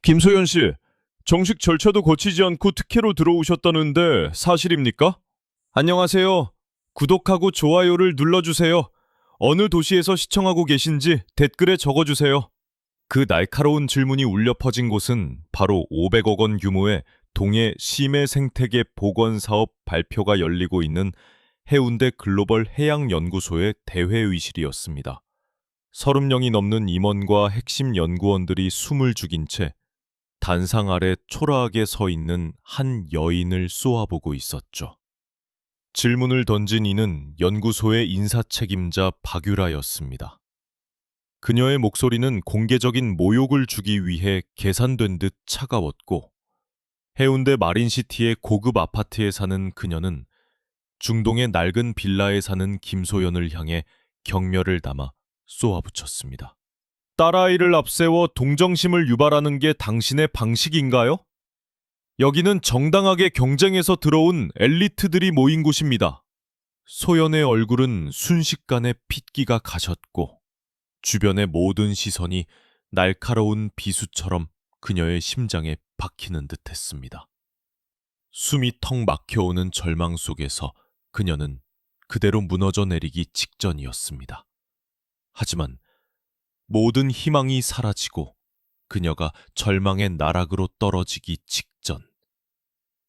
김소연 씨, 정식 절차도 거치지 않고 특혜로 들어오셨다는데 사실입니까? 안녕하세요. 구독하고 좋아요를 눌러주세요. 어느 도시에서 시청하고 계신지 댓글에 적어주세요. 그 날카로운 질문이 울려 퍼진 곳은 바로 500억 원 규모의 동해 심해 생태계 복원 사업 발표가 열리고 있는 해운대 글로벌 해양연구소의 대회의실이었습니다. 30명이 넘는 임원과 핵심 연구원들이 숨을 죽인 채 단상 아래 초라하게 서 있는 한 여인을 쏘아보고 있었죠. 질문을 던진 이는 연구소의 인사 책임자 박유라였습니다. 그녀의 목소리는 공개적인 모욕을 주기 위해 계산된 듯 차가웠고, 해운대 마린시티의 고급 아파트에 사는 그녀는 중동의 낡은 빌라에 사는 김소연을 향해 경멸을 담아 쏘아붙였습니다. 딸아이를 앞세워 동정심을 유발하는 게 당신의 방식인가요? 여기는 정당하게 경쟁해서 들어온 엘리트들이 모인 곳입니다. 소연의 얼굴은 순식간에 핏기가 가셨고 주변의 모든 시선이 날카로운 비수처럼 그녀의 심장에 박히는 듯했습니다. 숨이 턱 막혀오는 절망 속에서 그녀는 그대로 무너져 내리기 직전이었습니다. 하지만 모든 희망이 사라지고 그녀가 절망의 나락으로 떨어지기 직전,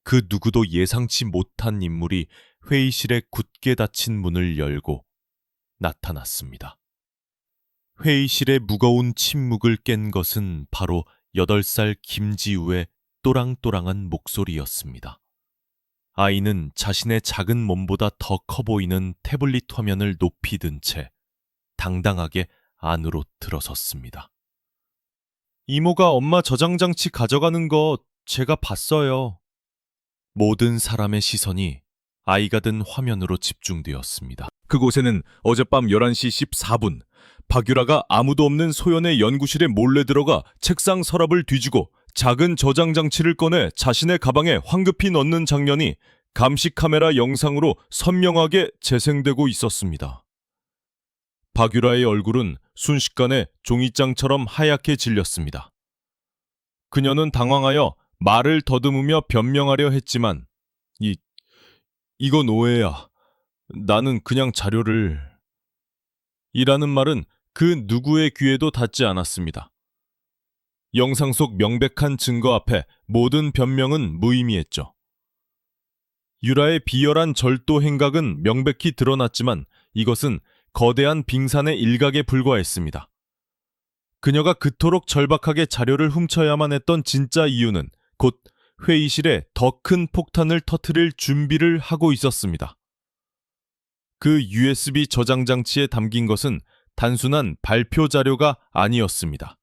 그 누구도 예상치 못한 인물이 회의실에 굳게 닫힌 문을 열고 나타났습니다. 회의실의 무거운 침묵을 깬 것은 바로 8살 김지우의 또랑또랑한 목소리였습니다. 아이는 자신의 작은 몸보다 더 커 보이는 태블릿 화면을 높이 든 채 당당하게 안으로 들어섰습니다. 이모가 엄마 저장장치 가져가는 거 제가 봤어요. 모든 사람의 시선이 아이가 든 화면으로 집중되었습니다. 그곳에는 어젯밤 11시 14분 박유라가 아무도 없는 소연의 연구실에 몰래 들어가 책상 서랍을 뒤지고 작은 저장장치를 꺼내 자신의 가방에 황급히 넣는 장면이 감시 카메라 영상으로 선명하게 재생되고 있었습니다. 박유라의 얼굴은 순식간에 종이장처럼 하얗게 질렸습니다. 그녀는 당황하여 말을 더듬으며 변명하려 했지만 이건 오해야. 나는 그냥 자료를... 이라는 말은 그 누구의 귀에도 닿지 않았습니다. 영상 속 명백한 증거 앞에 모든 변명은 무의미했죠. 유라의 비열한 절도 행각은 명백히 드러났지만 이것은 거대한 빙산의 일각에 불과했습니다. 그녀가 그토록 절박하게 자료를 훔쳐야만 했던 진짜 이유는 곧 회의실에 더 큰 폭탄을 터뜨릴 준비를 하고 있었습니다. 그 USB 저장 장치에 담긴 것은 단순한 발표 자료가 아니었습니다.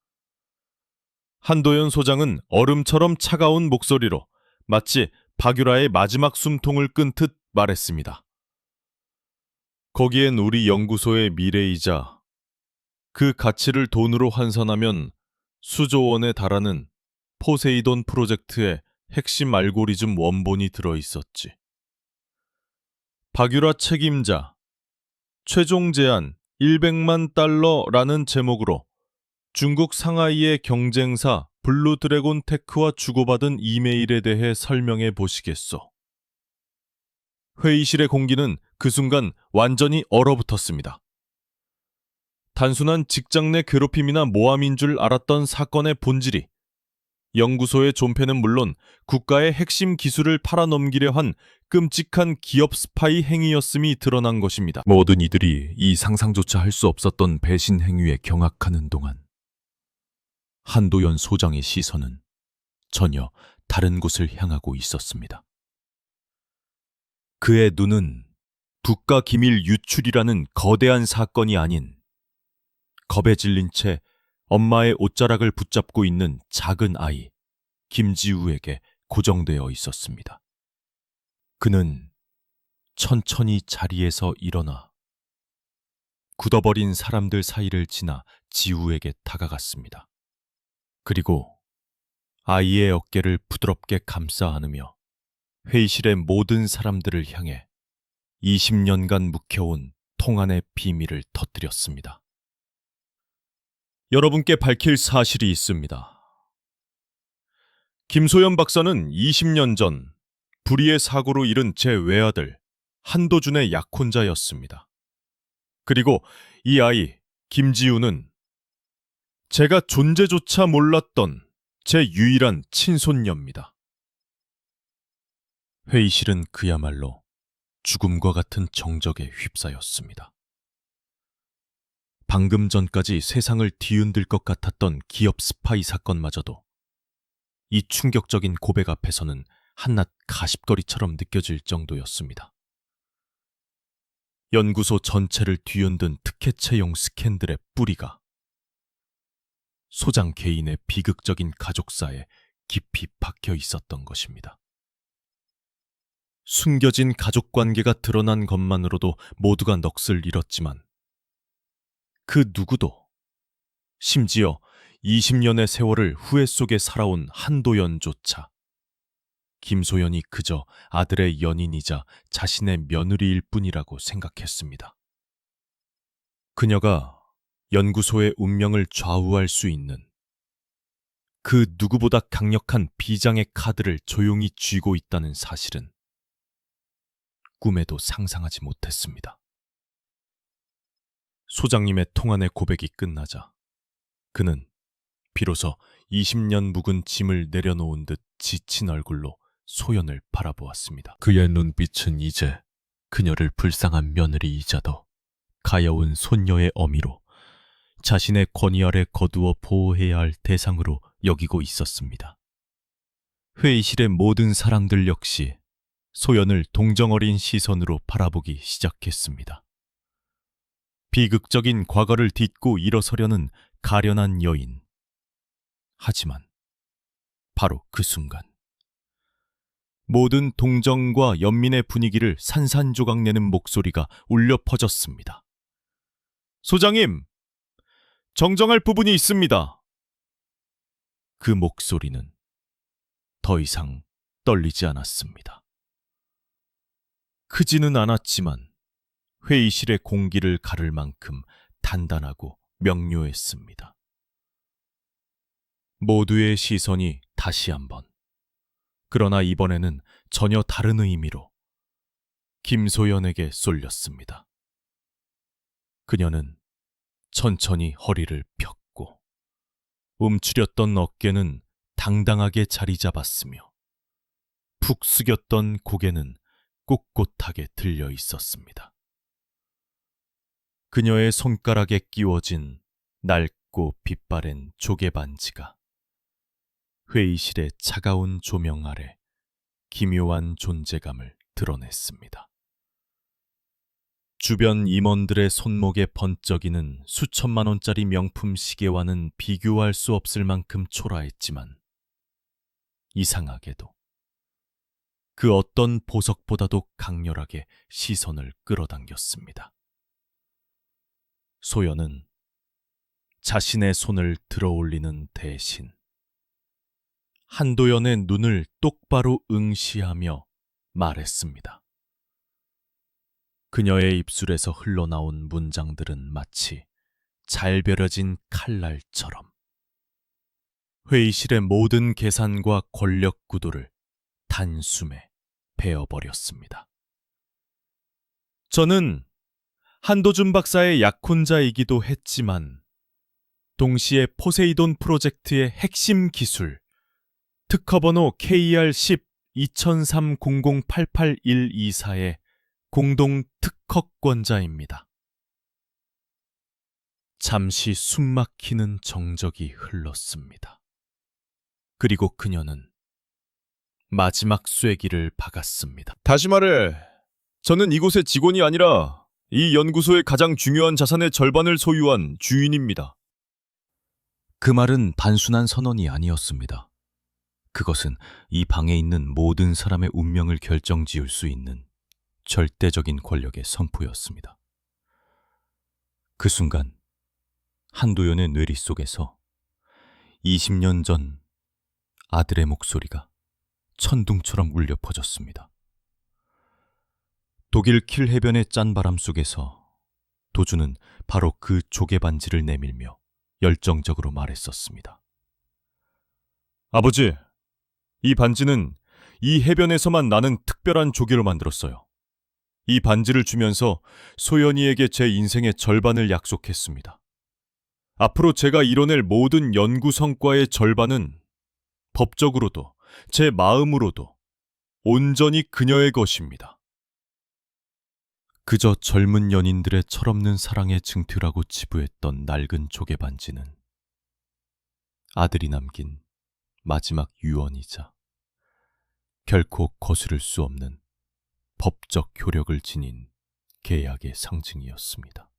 한도연 소장은 얼음처럼 차가운 목소리로 마치 박유라의 마지막 숨통을 끈듯 말했습니다. 거기엔 우리 연구소의 미래이자 그 가치를 돈으로 환산하면 수조 원에 달하는 포세이돈 프로젝트의 핵심 알고리즘 원본이 들어있었지. 박유라 책임자, 최종 제한 100만 달러라는 제목으로 중국 상하이의 경쟁사 블루드래곤 테크와 주고받은 이메일에 대해 설명해 보시겠소. 회의실의 공기는 그 순간 완전히 얼어붙었습니다. 단순한 직장 내 괴롭힘이나 모함인 줄 알았던 사건의 본질이 연구소의 존폐는 물론 국가의 핵심 기술을 팔아넘기려 한 끔찍한 기업 스파이 행위였음이 드러난 것입니다. 모든 이들이 이 상상조차 할 수 없었던 배신 행위에 경악하는 동안 한도연 소장의 시선은 전혀 다른 곳을 향하고 있었습니다. 그의 눈은 국가 기밀 유출이라는 거대한 사건이 아닌 겁에 질린 채 엄마의 옷자락을 붙잡고 있는 작은 아이 김지우에게 고정되어 있었습니다. 그는 천천히 자리에서 일어나 굳어버린 사람들 사이를 지나 지우에게 다가갔습니다. 그리고 아이의 어깨를 부드럽게 감싸 안으며 회의실의 모든 사람들을 향해 20년간 묵혀온 통한의 비밀을 터뜨렸습니다. 여러분께 밝힐 사실이 있습니다. 김소연 박사는 20년 전 불의의 사고로 잃은 제 외아들 한도준의 약혼자였습니다. 그리고 이 아이 김지우는 제가 존재조차 몰랐던 제 유일한 친손녀입니다. 회의실은 그야말로 죽음과 같은 정적에 휩싸였습니다. 방금 전까지 세상을 뒤흔들 것 같았던 기업 스파이 사건마저도 이 충격적인 고백 앞에서는 한낱 가십거리처럼 느껴질 정도였습니다. 연구소 전체를 뒤흔든 특혜 채용 스캔들의 뿌리가 소장 개인의 비극적인 가족사에 깊이 박혀 있었던 것입니다. 숨겨진 가족관계가 드러난 것만으로도 모두가 넋을 잃었지만 그 누구도 심지어 20년의 세월을 후회 속에 살아온 한도연조차 김소연이 그저 아들의 연인이자 자신의 며느리일 뿐이라고 생각했습니다. 그녀가 연구소의 운명을 좌우할 수 있는 그 누구보다 강력한 비장의 카드를 조용히 쥐고 있다는 사실은 꿈에도 상상하지 못했습니다. 소장님의 통안의 고백이 끝나자 그는 비로소 20년 묵은 짐을 내려놓은 듯 지친 얼굴로 소연을 바라보았습니다. 그의 눈빛은 이제 그녀를 불쌍한 며느리이자도 가여운 손녀의 어미로 자신의 권위 아래 거두어 보호해야 할 대상으로 여기고 있었습니다. 회의실의 모든 사람들 역시 소연을 동정어린 시선으로 바라보기 시작했습니다. 비극적인 과거를 딛고 일어서려는 가련한 여인. 하지만 바로 그 순간 모든 동정과 연민의 분위기를 산산조각내는 목소리가 울려 퍼졌습니다. 소장님, 정정할 부분이 있습니다. 그 목소리는 더 이상 떨리지 않았습니다. 크지는 않았지만 회의실의 공기를 가를 만큼 단단하고 명료했습니다. 모두의 시선이 다시 한번, 그러나 이번에는 전혀 다른 의미로 김소연에게 쏠렸습니다. 그녀는 천천히 허리를 폈고 움츠렸던 어깨는 당당하게 자리 잡았으며 푹 숙였던 고개는 꼿꼿하게 들려 있었습니다. 그녀의 손가락에 끼워진 낡고 빛바랜 조개 반지가 회의실의 차가운 조명 아래 기묘한 존재감을 드러냈습니다. 주변 임원들의 손목에 번쩍이는 수천만 원짜리 명품 시계와는 비교할 수 없을 만큼 초라했지만 이상하게도 그 어떤 보석보다도 강렬하게 시선을 끌어당겼습니다. 소연은 자신의 손을 들어올리는 대신 한도연의 눈을 똑바로 응시하며 말했습니다. 그녀의 입술에서 흘러나온 문장들은 마치 잘 벼려진 칼날처럼 회의실의 모든 계산과 권력 구도를 단숨에 베어버렸습니다. 저는 한도준 박사의 약혼자이기도 했지만 동시에 포세이돈 프로젝트의 핵심 기술 특허번호 KR10 200300881124의 공동 특허권자입니다. 잠시 숨막히는 정적이 흘렀습니다. 그리고 그녀는 마지막 쐐기를 박았습니다. 다시 말해, 저는 이곳의 직원이 아니라 이 연구소의 가장 중요한 자산의 절반을 소유한 주인입니다. 그 말은 단순한 선언이 아니었습니다. 그것은 이 방에 있는 모든 사람의 운명을 결정지을 수 있는 절대적인 권력의 선포였습니다. 그 순간 한도연의 뇌리 속에서 20년 전 아들의 목소리가 천둥처럼 울려 퍼졌습니다. 독일 킬 해변의 짠바람 속에서 도주는 바로 그 조개 반지를 내밀며 열정적으로 말했었습니다. 아버지, 이 반지는 이 해변에서만 나는 특별한 조개로 만들었어요. 이 반지를 주면서 소연이에게 제 인생의 절반을 약속했습니다. 앞으로 제가 이뤄낼 모든 연구 성과의 절반은 법적으로도 제 마음으로도 온전히 그녀의 것입니다. 그저 젊은 연인들의 철없는 사랑의 증표라고 치부했던 낡은 조개 반지는 아들이 남긴 마지막 유언이자 결코 거스를 수 없는 법적 효력을 지닌 계약의 상징이었습니다.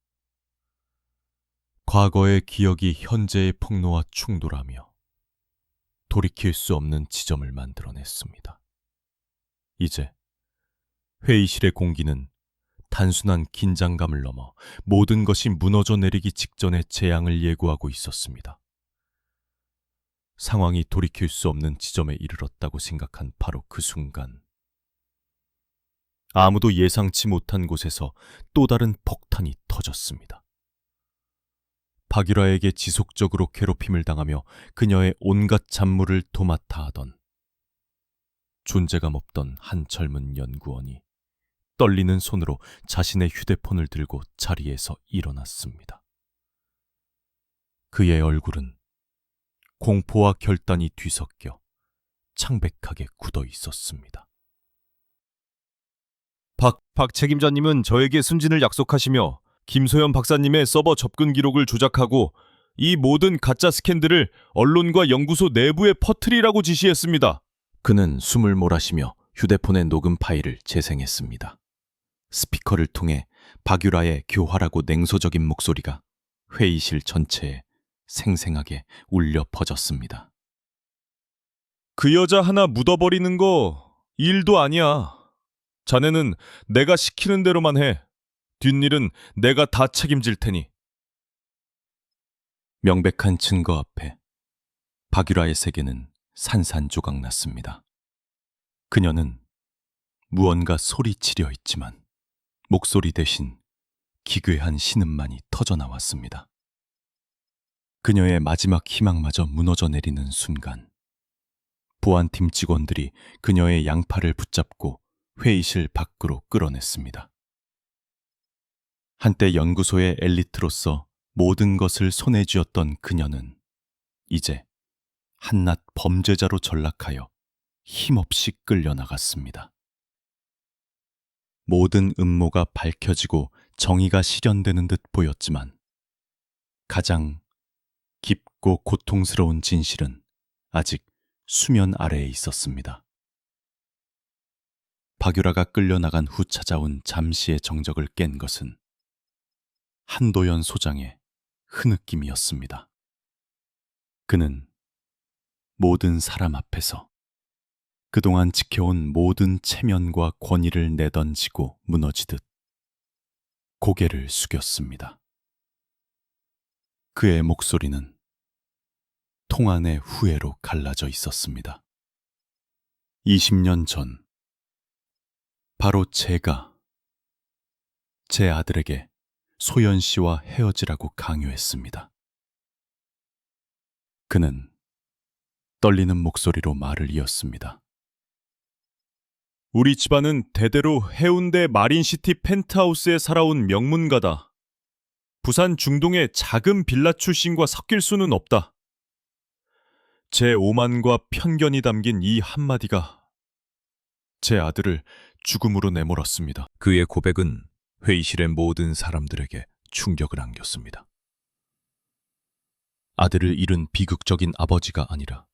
과거의 기억이 현재의 폭로와 충돌하며 돌이킬 수 없는 지점을 만들어냈습니다. 이제 회의실의 공기는 단순한 긴장감을 넘어 모든 것이 무너져 내리기 직전의 재앙을 예고하고 있었습니다. 상황이 돌이킬 수 없는 지점에 이르렀다고 생각한 바로 그 순간, 아무도 예상치 못한 곳에서 또 다른 폭탄이 터졌습니다. 박유라에게 지속적으로 괴롭힘을 당하며 그녀의 온갖 잡무를 도맡아 하던 존재감 없던 한 젊은 연구원이 떨리는 손으로 자신의 휴대폰을 들고 자리에서 일어났습니다. 그의 얼굴은 공포와 결단이 뒤섞여 창백하게 굳어 있었습니다. 박 책임자님은 저에게 승진을 약속하시며 김소연 박사님의 서버 접근 기록을 조작하고 이 모든 가짜 스캔들을 언론과 연구소 내부에 퍼뜨리라고 지시했습니다. 그는 숨을 몰아쉬며 휴대폰의 녹음 파일을 재생했습니다. 스피커를 통해 박유라의 교활하고 냉소적인 목소리가 회의실 전체에 생생하게 울려 퍼졌습니다. 그 여자 하나 묻어버리는 거 일도 아니야. 자네는 내가 시키는 대로만 해. 뒷일은 내가 다 책임질 테니. 명백한 증거 앞에 박유라의 세계는 산산조각났습니다. 그녀는 무언가 소리치려 했지만 목소리 대신 기괴한 신음만이 터져나왔습니다. 그녀의 마지막 희망마저 무너져 내리는 순간, 보안팀 직원들이 그녀의 양팔을 붙잡고 회의실 밖으로 끌어냈습니다. 한때 연구소의 엘리트로서 모든 것을 손에 쥐었던 그녀는 이제 한낱 범죄자로 전락하여 힘없이 끌려나갔습니다. 모든 음모가 밝혀지고 정의가 실현되는 듯 보였지만 가장 깊고 고통스러운 진실은 아직 수면 아래에 있었습니다. 박유라가 끌려나간 후 찾아온 잠시의 정적을 깬 것은 한도연 소장의 흐느낌이었습니다. 그는 모든 사람 앞에서 그동안 지켜온 모든 체면과 권위를 내던지고 무너지듯 고개를 숙였습니다. 그의 목소리는 통안의 후회로 갈라져 있었습니다. 20년 전, 바로 제가 제 아들에게 소연 씨와 헤어지라고 강요했습니다. 그는 떨리는 목소리로 말을 이었습니다. 우리 집안은 대대로 해운대 마린시티 펜트하우스에 살아온 명문가다. 부산 중동의 작은 빌라 출신과 섞일 수는 없다. 제 오만과 편견이 담긴 이 한마디가 제 아들을 죽음으로 내몰았습니다. 그의 고백은 회의실의 모든 사람들에게 충격을 안겼습니다. 아들을 잃은 비극적인 아버지가 아니라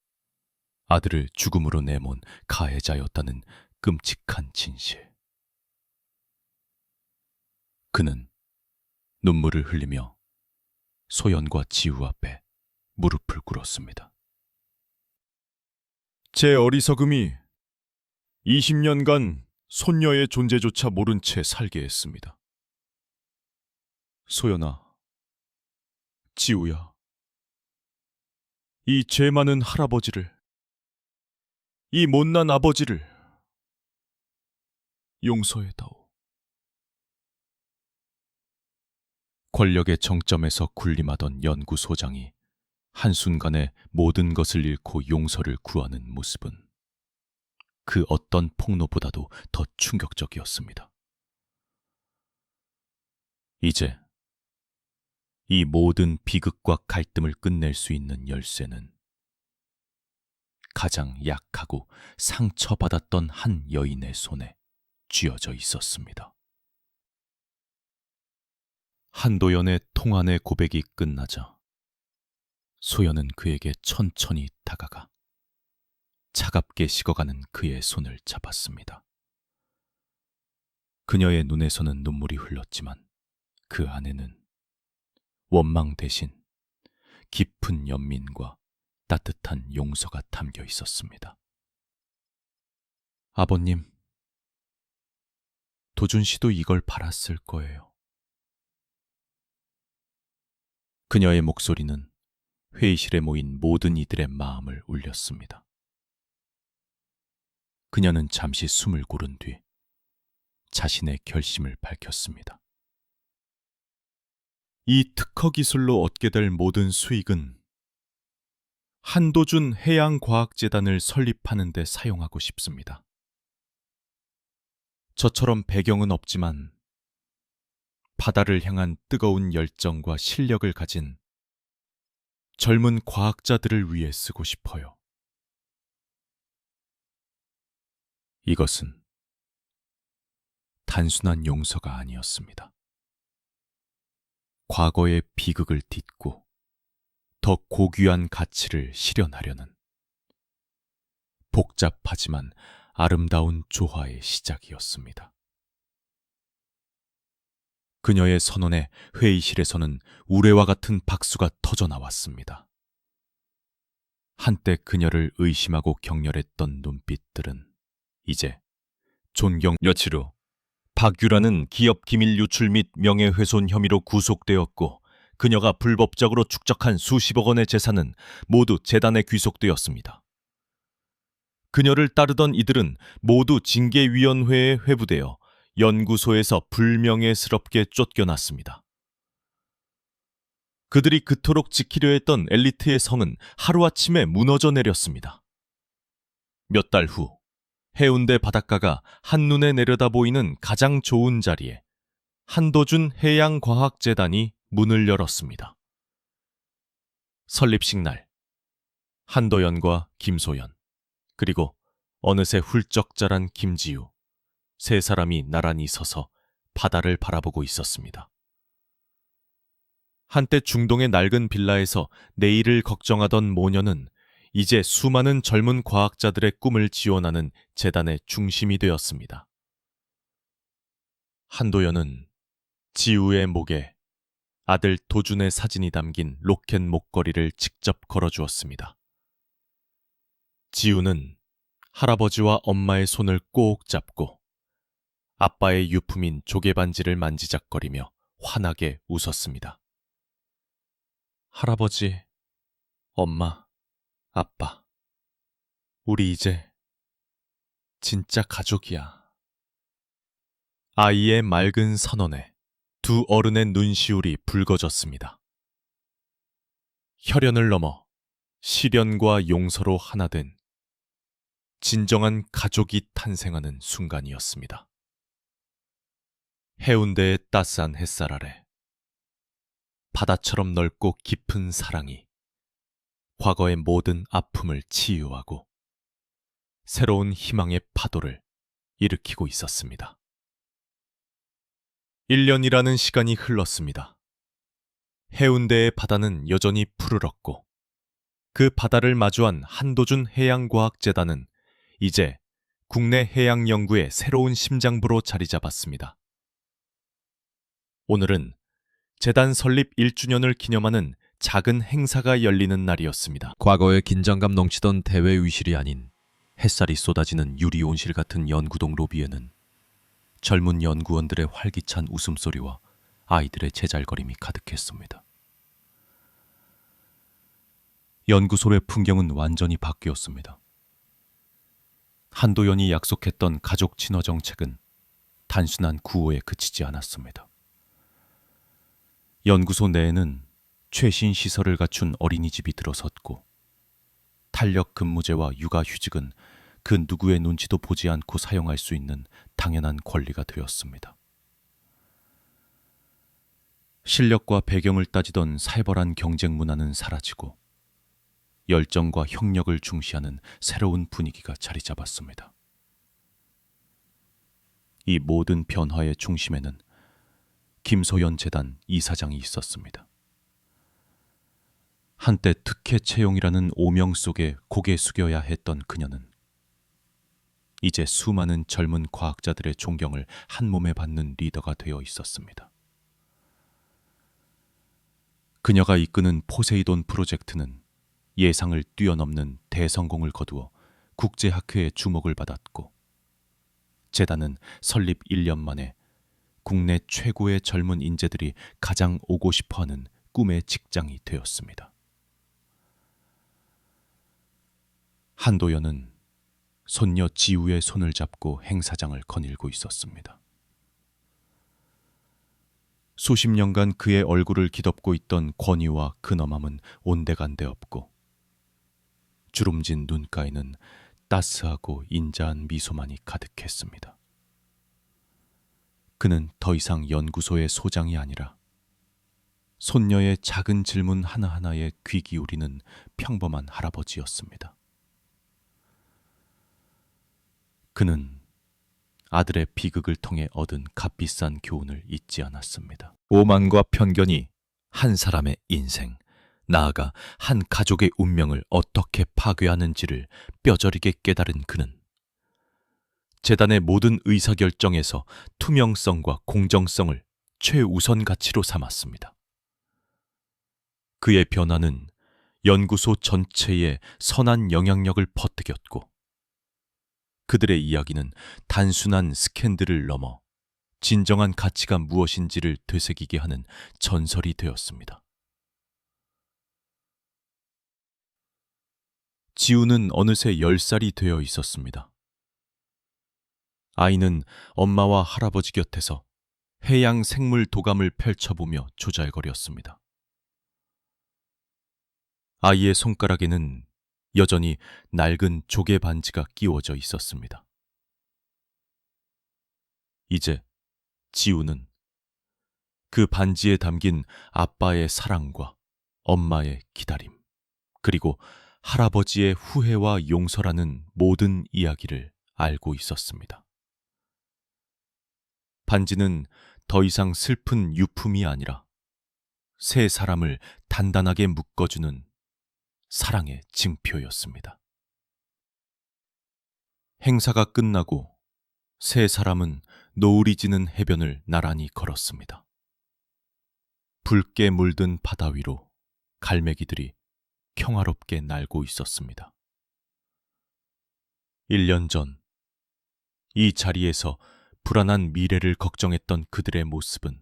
아들을 죽음으로 내몬 가해자였다는 끔찍한 진실. 그는 눈물을 흘리며 소연과 지우 앞에 무릎을 꿇었습니다. 제 어리석음이 20년간 손녀의 존재조차 모른 채 살게 했습니다. 소연아, 지우야, 이 죄 많은 할아버지를, 이 못난 아버지를 용서해다오. 권력의 정점에서 군림하던 연구소장이 한순간에 모든 것을 잃고 용서를 구하는 모습은 그 어떤 폭로보다도 더 충격적이었습니다. 이제 이 모든 비극과 갈등을 끝낼 수 있는 열쇠는 가장 약하고 상처받았던 한 여인의 손에 쥐어져 있었습니다. 한도연의 통안의 고백이 끝나자 소연은 그에게 천천히 다가가 차갑게 식어가는 그의 손을 잡았습니다. 그녀의 눈에서는 눈물이 흘렀지만 그 안에는 원망 대신 깊은 연민과 따뜻한 용서가 담겨 있었습니다. 아버님, 도준 씨도 이걸 바랐을 거예요. 그녀의 목소리는 회의실에 모인 모든 이들의 마음을 울렸습니다. 그녀는 잠시 숨을 고른 뒤 자신의 결심을 밝혔습니다. 이 특허 기술로 얻게 될 모든 수익은 한도준 해양과학재단을 설립하는 데 사용하고 싶습니다. 저처럼 배경은 없지만 바다를 향한 뜨거운 열정과 실력을 가진 젊은 과학자들을 위해 쓰고 싶어요. 이것은 단순한 용서가 아니었습니다. 과거의 비극을 딛고 더 고귀한 가치를 실현하려는 복잡하지만 아름다운 조화의 시작이었습니다. 그녀의 선언에 회의실에서는 우레와 같은 박수가 터져 나왔습니다. 한때 그녀를 의심하고 격렬했던 눈빛들은 이제 존경. 며칠 후 박유라는 기업 기밀 유출 및 명예훼손 혐의로 구속되었고 그녀가 불법적으로 축적한 수십억 원의 재산은 모두 재단에 귀속되었습니다. 그녀를 따르던 이들은 모두 징계위원회에 회부되어 연구소에서 불명예스럽게 쫓겨났습니다. 그들이 그토록 지키려 했던 엘리트의 성은 하루아침에 무너져 내렸습니다. 몇 달 후 해운대 바닷가가 한눈에 내려다 보이는 가장 좋은 자리에 한도준 해양과학재단이 문을 열었습니다. 설립식 날, 한도연과 김소연, 그리고 어느새 훌쩍 자란 김지우, 세 사람이 나란히 서서 바다를 바라보고 있었습니다. 한때 중동의 낡은 빌라에서 내일을 걱정하던 모녀는 이제 수많은 젊은 과학자들의 꿈을 지원하는 재단의 중심이 되었습니다. 한도연은 지우의 목에 아들 도준의 사진이 담긴 로켓 목걸이를 직접 걸어주었습니다. 지우는 할아버지와 엄마의 손을 꼭 잡고 아빠의 유품인 조개반지를 만지작거리며 환하게 웃었습니다. 할아버지, 엄마, 아빠, 우리 이제 진짜 가족이야. 아이의 맑은 선언에 두 어른의 눈시울이 붉어졌습니다. 혈연을 넘어 시련과 용서로 하나 된 진정한 가족이 탄생하는 순간이었습니다. 해운대의 따스한 햇살 아래 바다처럼 넓고 깊은 사랑이 과거의 모든 아픔을 치유하고 새로운 희망의 파도를 일으키고 있었습니다. 1년이라는 시간이 흘렀습니다. 해운대의 바다는 여전히 푸르렀고 그 바다를 마주한 한도준 해양과학재단은 이제 국내 해양 연구의 새로운 심장부로 자리 잡았습니다. 오늘은 재단 설립 1주년을 기념하는 작은 행사가 열리는 날이었습니다. 과거에 긴장감 넘치던 대회 의실이 아닌 햇살이 쏟아지는 유리 온실 같은 연구동 로비에는 젊은 연구원들의 활기찬 웃음소리와 아이들의 제잘거림이 가득했습니다. 연구소의 풍경은 완전히 바뀌었습니다. 한도연이 약속했던 가족 친화 정책은 단순한 구호에 그치지 않았습니다. 연구소 내에는 최신 시설을 갖춘 어린이집이 들어섰고 탄력 근무제와 육아휴직은 그 누구의 눈치도 보지 않고 사용할 수 있는 당연한 권리가 되었습니다. 실력과 배경을 따지던 살벌한 경쟁 문화는 사라지고 열정과 협력을 중시하는 새로운 분위기가 자리 잡았습니다. 이 모든 변화의 중심에는 김소연 재단 이사장이 있었습니다. 한때 특혜 채용이라는 오명 속에 고개 숙여야 했던 그녀는 이제 수많은 젊은 과학자들의 존경을 한 몸에 받는 리더가 되어 있었습니다. 그녀가 이끄는 포세이돈 프로젝트는 예상을 뛰어넘는 대성공을 거두어 국제학회의 주목을 받았고 재단은 설립 1년 만에 국내 최고의 젊은 인재들이 가장 오고 싶어하는 꿈의 직장이 되었습니다. 한도연은 손녀 지우의 손을 잡고 행사장을 거닐고 있었습니다. 수십 년간 그의 얼굴을 기덮고 있던 권위와 근엄함은 온데간데 없고 주름진 눈가에는 따스하고 인자한 미소만이 가득했습니다. 그는 더 이상 연구소의 소장이 아니라 손녀의 작은 질문 하나하나에 귀 기울이는 평범한 할아버지였습니다. 그는 아들의 비극을 통해 얻은 값비싼 교훈을 잊지 않았습니다. 오만과 편견이 한 사람의 인생, 나아가 한 가족의 운명을 어떻게 파괴하는지를 뼈저리게 깨달은 그는 재단의 모든 의사결정에서 투명성과 공정성을 최우선 가치로 삼았습니다. 그의 변화는 연구소 전체에 선한 영향력을 퍼뜨렸고 그들의 이야기는 단순한 스캔들을 넘어 진정한 가치가 무엇인지를 되새기게 하는 전설이 되었습니다. 지우는 어느새 10살이 되어 있었습니다. 아이는 엄마와 할아버지 곁에서 해양 생물 도감을 펼쳐보며 조잘거렸습니다. 아이의 손가락에는 여전히 낡은 조개 반지가 끼워져 있었습니다. 이제 지우는 그 반지에 담긴 아빠의 사랑과 엄마의 기다림, 그리고 할아버지의 후회와 용서라는 모든 이야기를 알고 있었습니다. 반지는 더 이상 슬픈 유품이 아니라 세 사람을 단단하게 묶어주는 사랑의 징표였습니다. 행사가 끝나고 세 사람은 노을이 지는 해변을 나란히 걸었습니다. 붉게 물든 바다 위로 갈매기들이 평화롭게 날고 있었습니다. 1년 전, 이 자리에서 불안한 미래를 걱정했던 그들의 모습은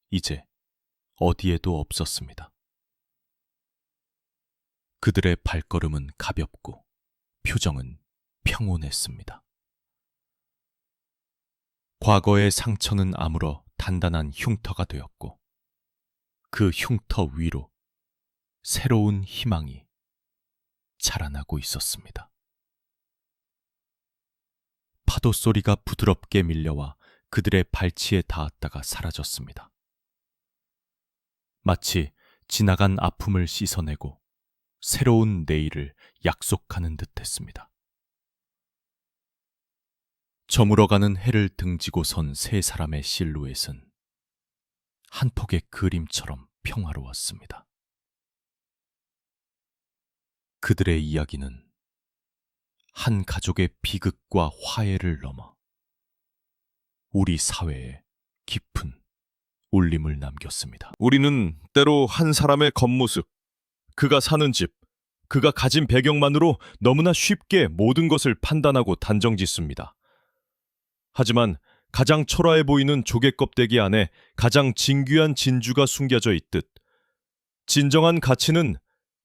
이제 어디에도 없었습니다. 그들의 발걸음은 가볍고 표정은 평온했습니다. 과거의 상처는 아물어 단단한 흉터가 되었고 그 흉터 위로 새로운 희망이 자라나고 있었습니다. 파도 소리가 부드럽게 밀려와 그들의 발치에 닿았다가 사라졌습니다. 마치 지나간 아픔을 씻어내고 새로운 내일을 약속하는 듯했습니다. 저물어가는 해를 등지고 선 세 사람의 실루엣은 한 폭의 그림처럼 평화로웠습니다. 그들의 이야기는 한 가족의 비극과 화해를 넘어 우리 사회에 깊은 울림을 남겼습니다. 우리는 때로 한 사람의 겉모습, 그가 사는 집, 그가 가진 배경만으로 너무나 쉽게 모든 것을 판단하고 단정짓습니다. 하지만 가장 초라해 보이는 조개 껍데기 안에 가장 진귀한 진주가 숨겨져 있듯 진정한 가치는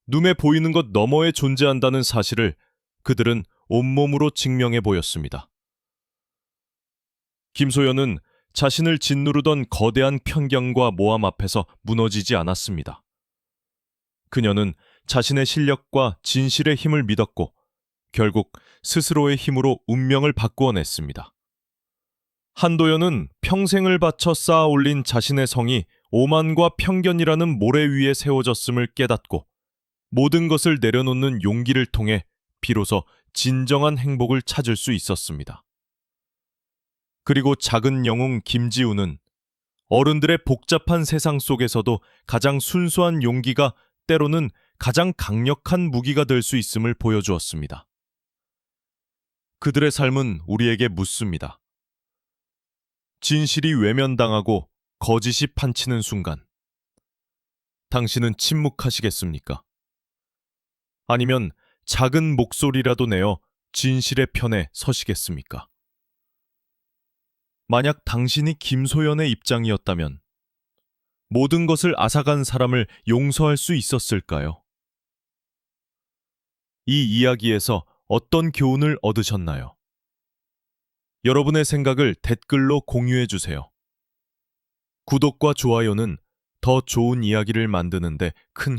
눈에 보이는 것 너머에 존재한다는 사실을 그들은 온몸으로 증명해 보였습니다. 김소연은 자신을 짓누르던 거대한 편견과 모함 앞에서 무너지지 않았습니다. 그녀는 자신의 실력과 진실의 힘을 믿었고 결국 스스로의 힘으로 운명을 바꾸어냈습니다. 한도연은 평생을 바쳐 쌓아 올린 자신의 성이 오만과 편견이라는 모래 위에 세워졌음을 깨닫고 모든 것을 내려놓는 용기를 통해 비로소 진정한 행복을 찾을 수 있었습니다. 그리고 작은 영웅 김지우는 어른들의 복잡한 세상 속에서도 가장 순수한 용기가 때로는 가장 강력한 무기가 될 수 있음을 보여주었습니다. 그들의 삶은 우리에게 묻습니다. 진실이 외면당하고 거짓이 판치는 순간, 당신은 침묵하시겠습니까? 아니면 작은 목소리라도 내어 진실의 편에 서시겠습니까? 만약 당신이 김소연의 입장이었다면 모든 것을 앗아간 사람을 용서할 수 있었을까요? 이 이야기에서 어떤 교훈을 얻으셨나요? 여러분의 생각을 댓글로 공유해 주세요. 구독과 좋아요는 더 좋은 이야기를 만드는데 큰